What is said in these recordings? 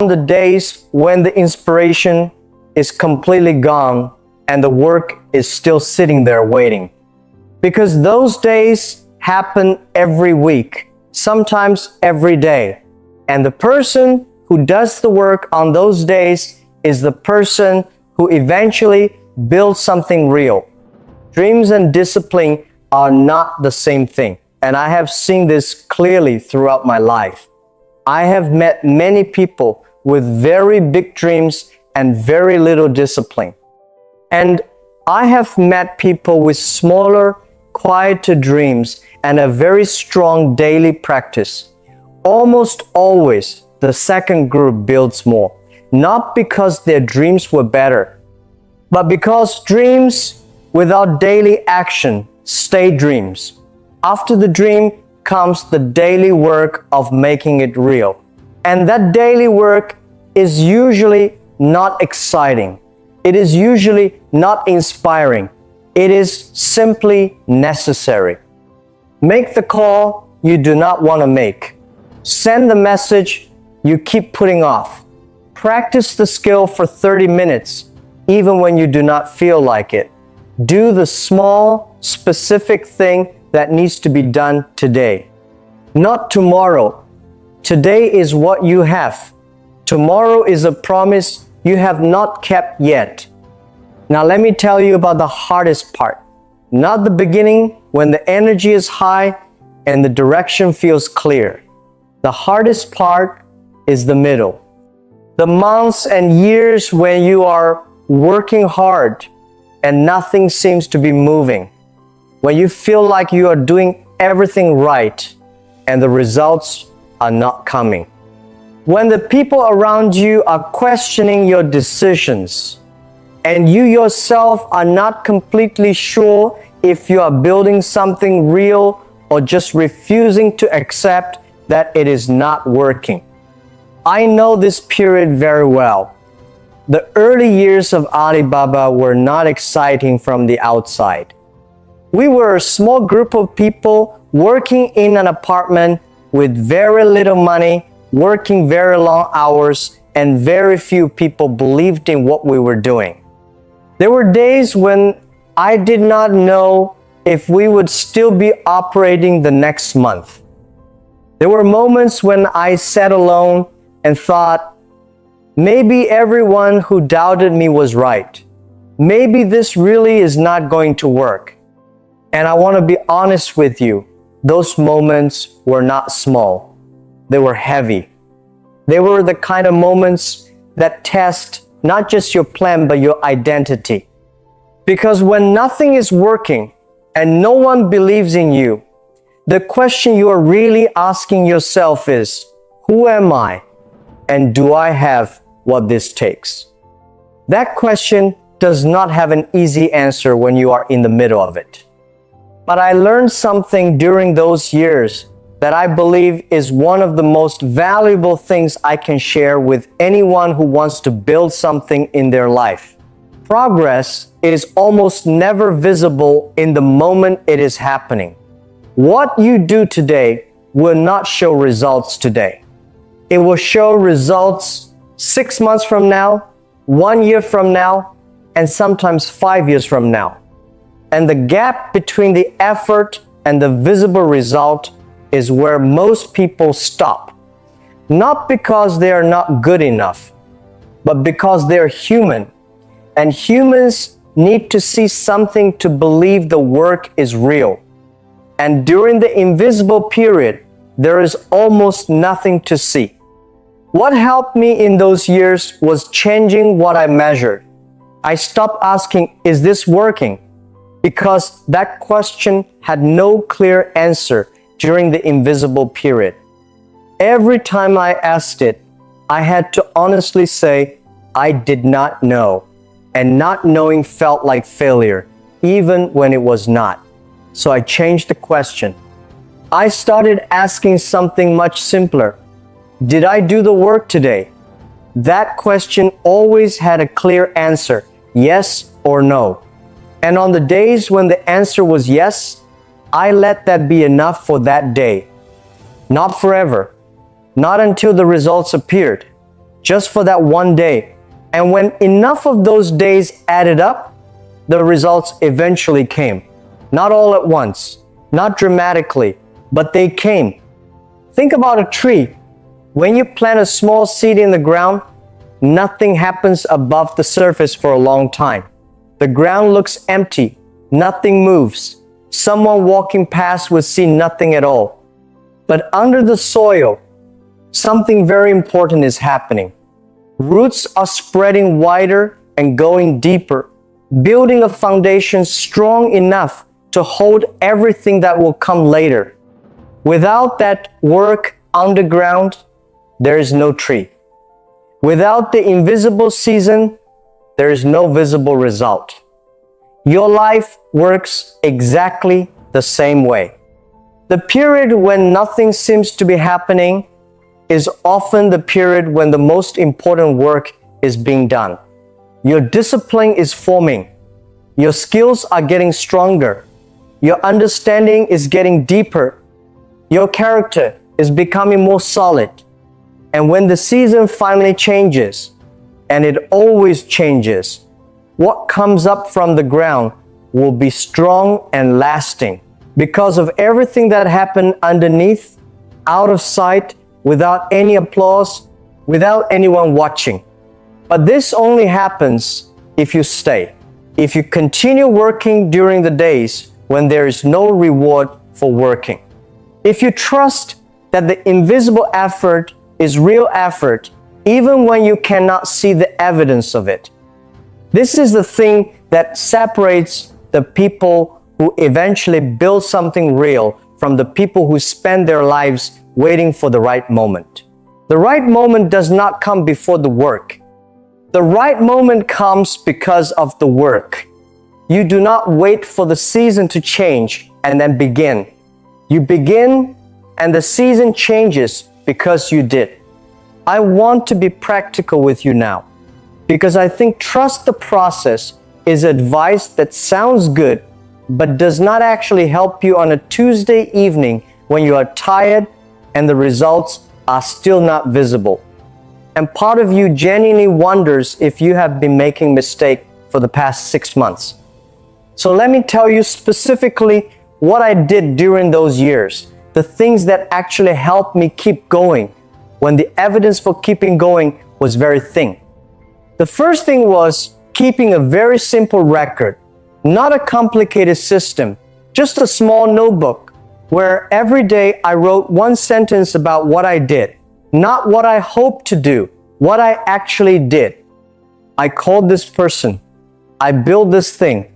On the days when the inspiration is completely gone and the work is still sitting there waiting. Because those days happen every week, sometimes every day. And the person who does the work on those days is the person who eventually builds something real. Dreams and discipline are not the same thing. And I have seen this clearly throughout my life. I have met many people with very big dreams and very little discipline. And I have met people with smaller, quieter dreams and a very strong daily practice. Almost always, the second group builds more, not because their dreams were better, but because dreams without daily action stay dreams. After the dream comes the daily work of making it real. And that daily work is usually not exciting. It is usually not inspiring. It is simply necessary. Make the call you do not want to make. Send the message you keep putting off. Practice the skill for 30 minutes, even when you do not feel like it. Do the small, specific thing that needs to be done today. Not tomorrow. Today is what you have. Tomorrow is a promise you have not kept yet. Now let me tell you about the hardest part. Not the beginning when the energy is high and the direction feels clear. The hardest part is the middle. The months and years when you are working hard and nothing seems to be moving. When you feel like you are doing everything right and the results are not coming. When the people around you are questioning your decisions and you yourself are not completely sure if you are building something real or just refusing to accept that it is not working. I know this period very well. The early years of Alibaba were not exciting from the outside. We were a small group of people working in an apartment with very little money, working very long hours, and very few people believed in what we were doing. There were days when I did not know if we would still be operating the next month. There were moments when I sat alone and thought, maybe everyone who doubted me was right. Maybe this really is not going to work. And I want to be honest with you, those moments were not small. They were heavy. They were the kind of moments that test not just your plan, but your identity. Because when nothing is working and no one believes in you, the question you are really asking yourself is, who am I? And do I have what this takes? That question does not have an easy answer when you are in the middle of it. But I learned something during those years that I believe is one of the most valuable things I can share with anyone who wants to build something in their life. Progress is almost never visible in the moment it is happening. What you do today will not show results today. It will show results 6 months from now, 1 year from now, and sometimes 5 years from now. And the gap between the effort and the visible result is where most people stop. Not because they are not good enough, but because they are human. And humans need to see something to believe the work is real. And during the invisible period, there is almost nothing to see. What helped me in those years was changing what I measured. I stopped asking, is this working? Because that question had no clear answer during the invisible period. Every time I asked it, I had to honestly say, I did not know. And not knowing felt like failure, even when it was not. So I changed the question. I started asking something much simpler. Did I do the work today? That question always had a clear answer, yes or no. And on the days when the answer was yes, I let that be enough for that day. Not forever, not until the results appeared, just for that one day. And when enough of those days added up, the results eventually came. Not all at once, not dramatically, but they came. Think about a tree. When you plant a small seed in the ground, nothing happens above the surface for a long time. The ground looks empty, nothing moves. Someone walking past would see nothing at all. But under the soil, something very important is happening. Roots are spreading wider and going deeper, building a foundation strong enough to hold everything that will come later. Without that work underground, there is no tree. Without the invisible season, there is no visible result. Your life works exactly the same way. The period when nothing seems to be happening is often the period when the most important work is being done. Your discipline is forming. Your skills are getting stronger. Your understanding is getting deeper. Your character is becoming more solid. And when the season finally changes, and it always changes, what comes up from the ground will be strong and lasting because of everything that happened underneath, out of sight, without any applause, without anyone watching. But this only happens if you stay. If you continue working during the days when there is no reward for working. If you trust that the invisible effort is real effort, even when you cannot see the evidence of it. This is the thing that separates the people who eventually build something real from the people who spend their lives waiting for the right moment. The right moment does not come before the work. The right moment comes because of the work. You do not wait for the season to change and then begin. You begin and the season changes because you did. I want to be practical with you now because I think trust the process is advice that sounds good but does not actually help you on a Tuesday evening when you are tired and the results are still not visible. And part of you genuinely wonders if you have been making mistakes for the past 6 months. So let me tell you specifically what I did during those years, the things that actually helped me keep going when the evidence for keeping going was very thin. The first thing was keeping a very simple record, not a complicated system, just a small notebook where every day I wrote one sentence about what I did, not what I hoped to do, what I actually did. I called this person. I built this thing.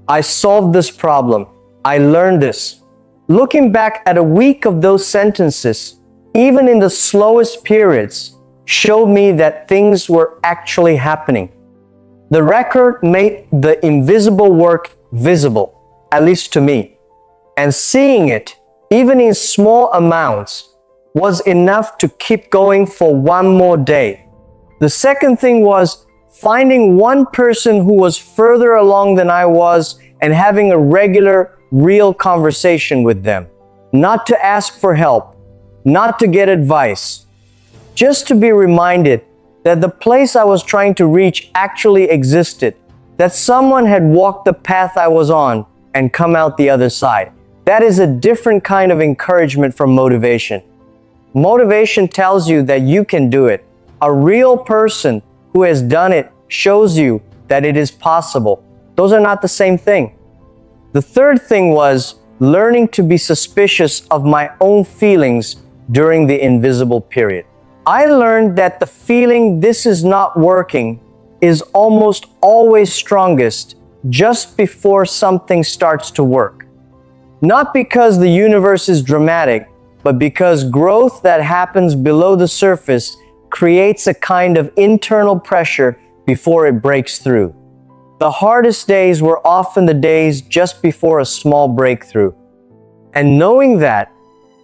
I solved this problem. I learned this. Looking back at a week of those sentences, even in the slowest periods, showed me that things were actually happening. The record made the invisible work visible, at least to me. And seeing it, even in small amounts, was enough to keep going for one more day. The second thing was finding one person who was further along than I was and having a regular, real conversation with them. Not to ask for help, not to get advice, just to be reminded that the place I was trying to reach actually existed, that someone had walked the path I was on and come out the other side. That is a different kind of encouragement from motivation. Motivation tells you that you can do it. A real person who has done it shows you that it is possible. Those are not the same thing. The third thing was learning to be suspicious of my own feelings during the invisible period. I learned that the feeling this is not working is almost always strongest just before something starts to work. Not because the universe is dramatic, but because growth that happens below the surface creates a kind of internal pressure before it breaks through. The hardest days were often the days just before a small breakthrough. And knowing that,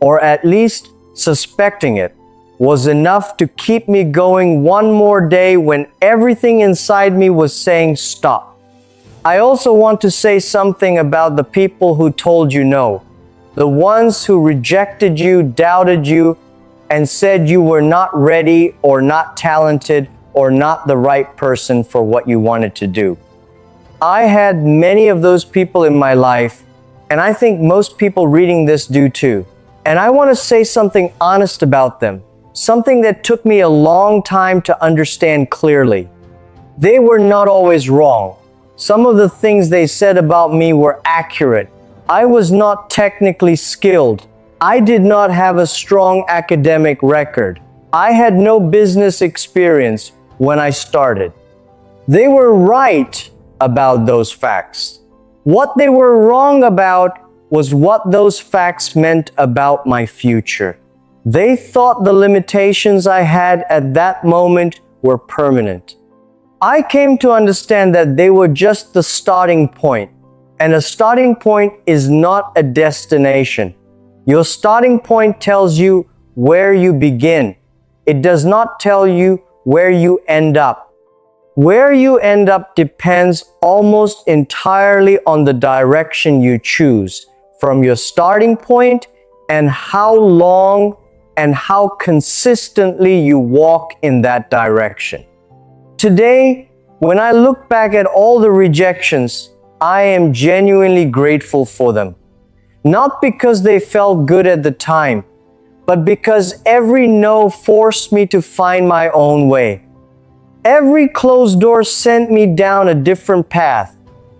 or at least suspecting it, was enough to keep me going one more day when everything inside me was saying stop. I also want to say something about the people who told you no, the ones who rejected you, doubted you, and said you were not ready or not talented or not the right person for what you wanted to do. I had many of those people in my life, and I think most people reading this do too. And I want to say something honest about them, something that took me a long time to understand clearly. They were not always wrong. Some of the things they said about me were accurate. I was not technically skilled. I did not have a strong academic record. I had no business experience when I started. They were right about those facts. What they were wrong about was what those facts meant about my future. They thought the limitations I had at that moment were permanent. I came to understand that they were just the starting point, and a starting point is not a destination. Your starting point tells you where you begin. It does not tell you where you end up. Where you end up depends almost entirely on the direction you choose from your starting point and how long and how consistently you walk in that direction. Today, when I look back at all the rejections, I am genuinely grateful for them. Not because they felt good at the time, but because every no forced me to find my own way. Every closed door sent me down a different path,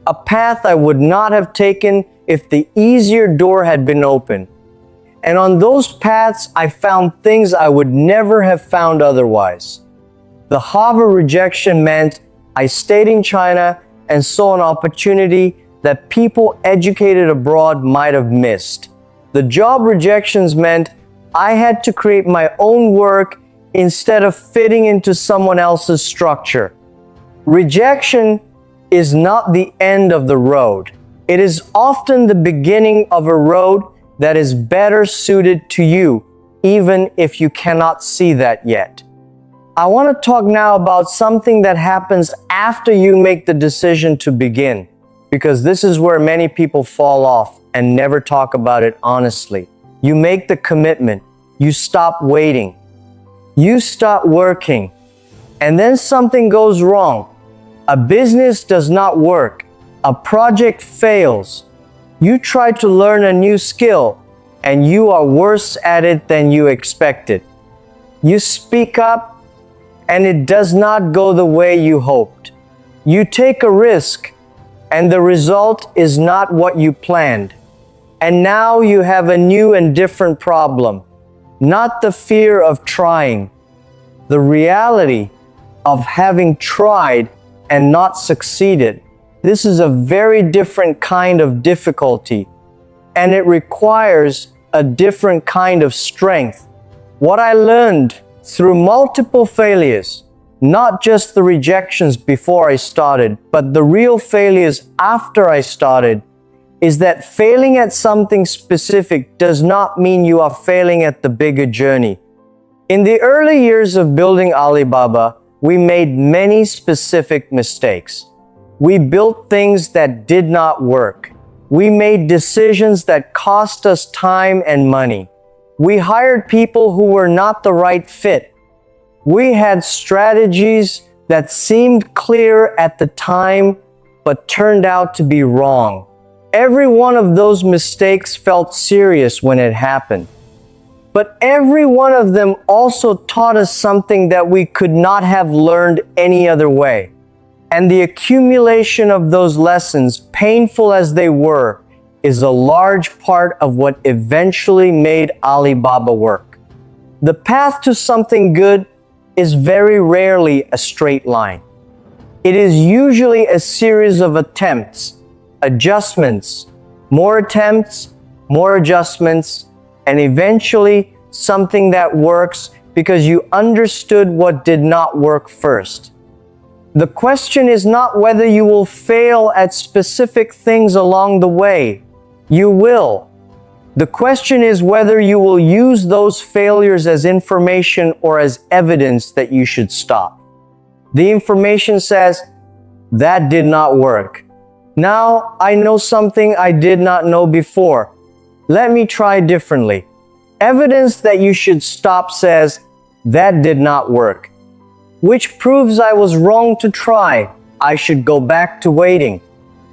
a path I would not have taken if the easier door had been open. And on those paths, I found things I would never have found otherwise. The Harvard rejection meant I stayed in China and saw an opportunity that people educated abroad might have missed. The job rejections meant I had to create my own work instead of fitting into someone else's structure. Rejection is not the end of the road. It is often the beginning of a road that is better suited to you, even if you cannot see that yet. I want to talk now about something that happens after you make the decision to begin, because this is where many people fall off and never talk about it honestly. You make the commitment, you stop waiting, you start working, and then something goes wrong. A business does not work, a project fails, you try to learn a new skill, and you are worse at it than you expected. You speak up, and it does not go the way you hoped. You take a risk, and the result is not what you planned. And now you have a new and different problem, not the fear of trying, the reality of having tried and not succeeded. This is a very different kind of difficulty, and it requires a different kind of strength. What I learned through multiple failures, not just the rejections before I started, but the real failures after I started, is that failing at something specific does not mean you are failing at the bigger journey. In the early years of building Alibaba, we made many specific mistakes. We built things that did not work. We made decisions that cost us time and money. We hired people who were not the right fit. We had strategies that seemed clear at the time, but turned out to be wrong. Every one of those mistakes felt serious when it happened. But every one of them also taught us something that we could not have learned any other way. And the accumulation of those lessons, painful as they were, is a large part of what eventually made Alibaba work. The path to something good is very rarely a straight line. It is usually a series of attempts, adjustments, more attempts, more adjustments, and eventually something that works because you understood what did not work first. The question is not whether you will fail at specific things along the way. You will. The question is whether you will use those failures as information or as evidence that you should stop. The information says, that did not work. Now I know something I did not know before. Let me try differently. Evidence that you should stop says, that did not work. Which proves I was wrong to try. I should go back to waiting.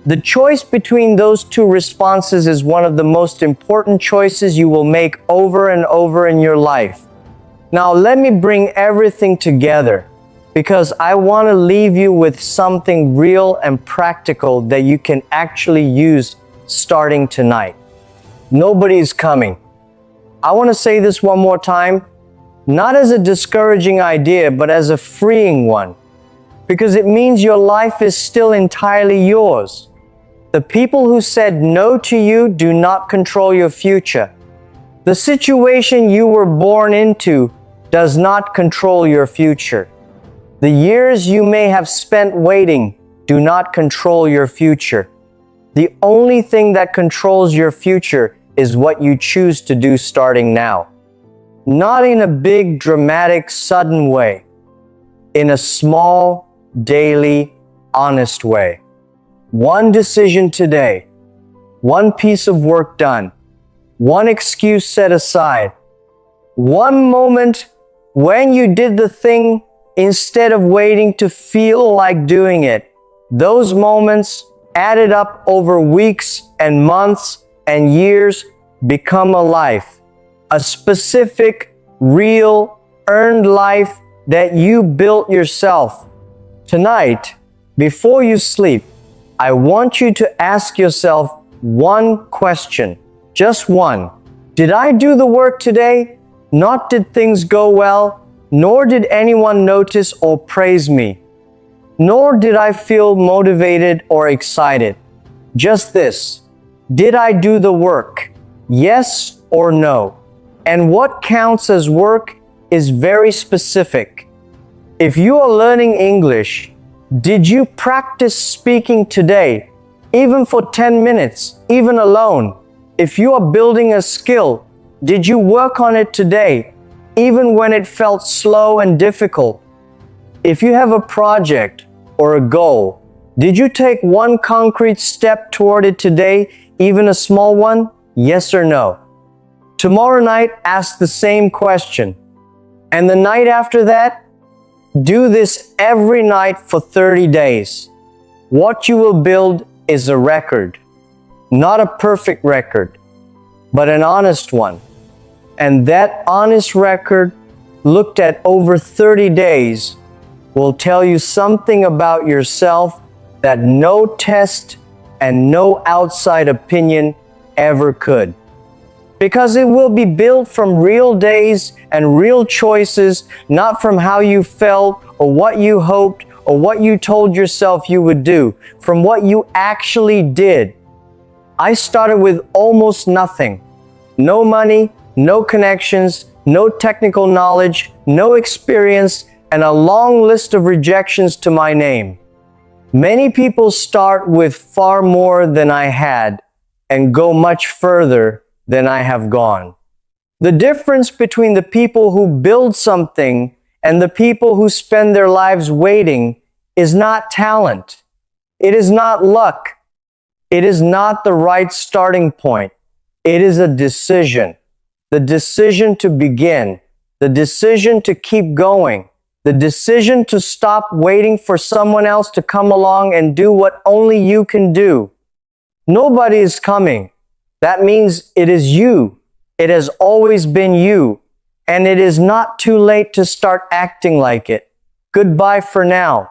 The choice between those two responses is one of the most important choices you will make over and over in your life. Now let me bring everything together, because I want to leave you with something real and practical that you can actually use starting tonight. Nobody's coming. I want to say this one more time, not as a discouraging idea, but as a freeing one, because it means your life is still entirely yours. The people who said no to you do not control your future. The situation you were born into does not control your future. The years you may have spent waiting do not control your future. The only thing that controls your future is what you choose to do starting now. Not in a big, dramatic, sudden way. In a small, daily, honest way. One decision today, one piece of work done, one excuse set aside, one moment when you did the thing instead of waiting to feel like doing it. Those moments added up over weeks and months and years become a life, a specific, real, earned life that you built yourself. Tonight, before you sleep, I want you to ask yourself one question, just one. Did I do the work today? Not did things go well, nor did anyone notice or praise me, nor did I feel motivated or excited. Just this, did I do the work? Yes or no? And what counts as work is very specific. If you are learning English, did you practice speaking today, even for 10 minutes, even alone? If you are building a skill, did you work on it today, even when it felt slow and difficult? If you have a project or a goal, did you take one concrete step toward it today, even a small one? Yes or no? Tomorrow night, ask the same question. And the night after that, do this every night for 30 days. What you will build is a record. Not a perfect record, but an honest one. And that honest record, looked at over 30 days, will tell you something about yourself that no test and no outside opinion ever could. Because it will be built from real days and real choices, not from how you felt or what you hoped or what you told yourself you would do, from what you actually did. I started with almost nothing. No money, no connections, no technical knowledge, no experience, and a long list of rejections to my name. Many people start with far more than I had and go much further than I have gone. The difference between the people who build something and the people who spend their lives waiting is not talent. It is not luck. It is not the right starting point. It is a decision. The decision to begin. The decision to keep going. The decision to stop waiting for someone else to come along and do what only you can do. Nobody is coming. That means it is you. It has always been you. And it is not too late to start acting like it. Goodbye for now.